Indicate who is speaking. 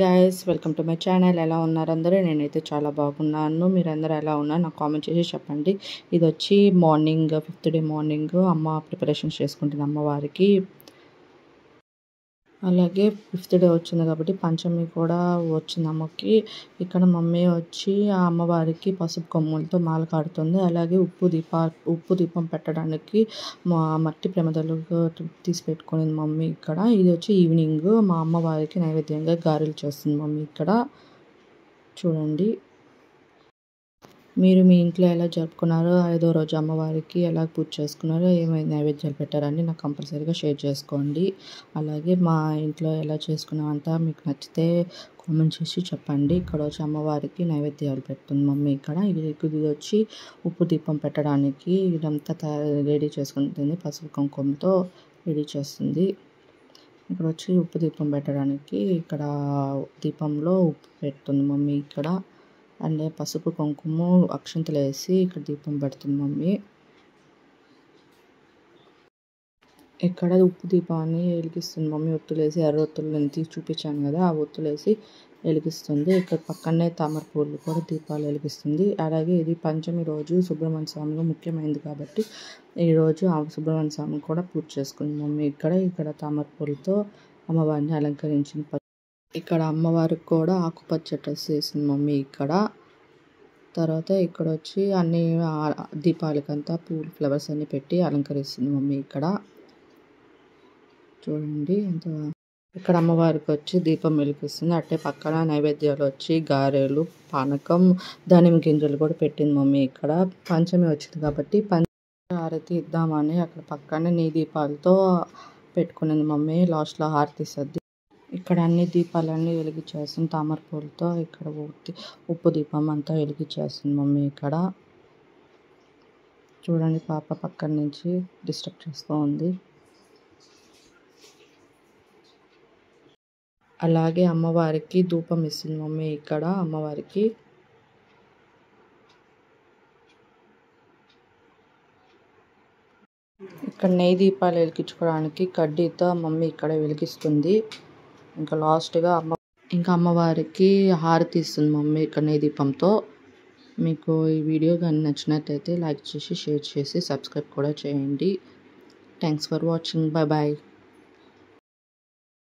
Speaker 1: Guys welcome to my channel. ఎలా ఉన్నారు అందరూ? నేనైతే చాలా బాగున్నాను. మీరందరూ ఎలా ఉన్నారు నాకు కామెంట్ చేసి చెప్పండి. ఇది వచ్చి మార్నింగ్ 5th డే మార్నింగ్ అమ్మ ప్రిపరేషన్స్ చేసుకుంటుంది అమ్మవారికి. అలాగే 5th డే వచ్చింది కాబట్టి పంచమి కూడా వచ్చింది అమ్మకి. ఇక్కడ మమ్మీ వచ్చి ఆ అమ్మవారికి పసుపు కొమ్ములతో మాల కడుతుంది. అలాగే ఉప్పు దీపం పెట్టడానికి మట్టి ప్రమిదలు తీసి పెట్టుకునింది మమ్మీ ఇక్కడ. ఇది వచ్చి ఈవినింగ్ మా అమ్మవారికి నైవేద్యంగా గారెలు చేస్తుంది మమ్మీ ఇక్కడ. చూడండి మీరు మీ ఇంట్లో ఎలా జరుపుకున్నారో, 5వ రోజు అమ్మవారికి ఎలా పూజ చేసుకున్నారో, ఏమైనా నైవేద్యాలు పెట్టారని నాకు కంపల్సరీగా షేర్ చేసుకోండి. అలాగే మా ఇంట్లో ఎలా చేసుకున్నామంతా మీకు నచ్చితే కామెంట్ చేసి చెప్పండి. ఇక్కడ వచ్చి అమ్మవారికి నైవేద్యాలు పెడుతుంది మమ్మీ ఇక్కడ. ఇది వచ్చి ఉప్పు దీపం పెట్టడానికి ఇదంతా రెడీ చేసుకుంటుంది. పసుపు కుంకుమతో రెడీ చేస్తుంది. ఇక్కడ వచ్చి ఉప్పు దీపం పెట్టడానికి ఇక్కడ దీపంలో ఉప్పు పెడుతుంది మమ్మీ ఇక్కడ. అండ్ పసుపు కుంకుమ అక్షంతలు వేసి ఇక్కడ దీపం పెడుతుంది మమ్మీ. ఇక్కడ ఉప్పు దీపాన్ని వెలిగిస్తుంది మమ్మీ. ఒత్తులేసి ఎర్ర ఒత్తులు తీసి చూపించాను కదా, ఆ ఒత్తులేసి వెలిగిస్తుంది. ఇక్కడ పక్కనే తామర పూలు కూడా దీపాలు వెలిగిస్తుంది. అలాగే ఇది పంచమి రోజు సుబ్రహ్మణ్య స్వామిగా ముఖ్యమైనది కాబట్టి ఈరోజు ఆ సుబ్రహ్మణ్య స్వామి కూడా పూజ చేసుకుంది మమ్మీ ఇక్కడ తామర పూలతో అమ్మవారిని అలంకరించింది. ఇక్కడ అమ్మవారికి కూడా ఆకుపచ్చ డ్రెస్ వేసింది మమ్మీ ఇక్కడ. తర్వాత ఇక్కడ వచ్చి అన్ని దీపాలకంతా పూలు ఫ్లవర్స్ అన్ని పెట్టి అలంకరిస్తుంది మమ్మీ ఇక్కడ. చూడండి ఎంత. ఇక్కడ అమ్మవారికి వచ్చి దీపం వెలిగిస్తుంది. అట్టే పక్కన నైవేద్యాలు వచ్చి గారెలు, పానకం, ధాన్యం గింజలు కూడా పెట్టింది మమ్మీ ఇక్కడ. పంచమి వచ్చింది కాబట్టి హారతి ఇద్దామని అక్కడ పక్కనే నీ దీపాలతో పెట్టుకునేది మమ్మీ. లాస్ట్లో హారతి ఇస్తుంది. ఇక్కడ అన్ని దీపాలన్నీ వెలిగించేస్తుంది తామర పూలతో. ఇక్కడ ఉప్పు దీపం అంతా వెలిగించేస్తుంది మమ్మీ ఇక్కడ. చూడండి పాప పక్కన నుంచి డిస్టర్బ్ చేస్తూ ఉంది. అలాగే అమ్మవారికి ధూపం ఇస్తుంది మమ్మీ ఇక్కడ. అమ్మవారికి ఇక్కడ నెయ్యి దీపాలు వెలిగించుకోవడానికి కడ్డీతో మమ్మీ ఇక్కడ వెలిగిస్తుంది. ఇంకా లాస్ట్గా అమ్మవారికి హారతి ఇస్తుంది మమ్మీ ఇక్కడ నెయ్యి దీపంతో. మీకు ఈ వీడియో కానీ నచ్చినట్లయితే లైక్ చేసి, షేర్ చేసి, సబ్స్క్రైబ్ కూడా చేయండి. Thanks for watching. Bye bye.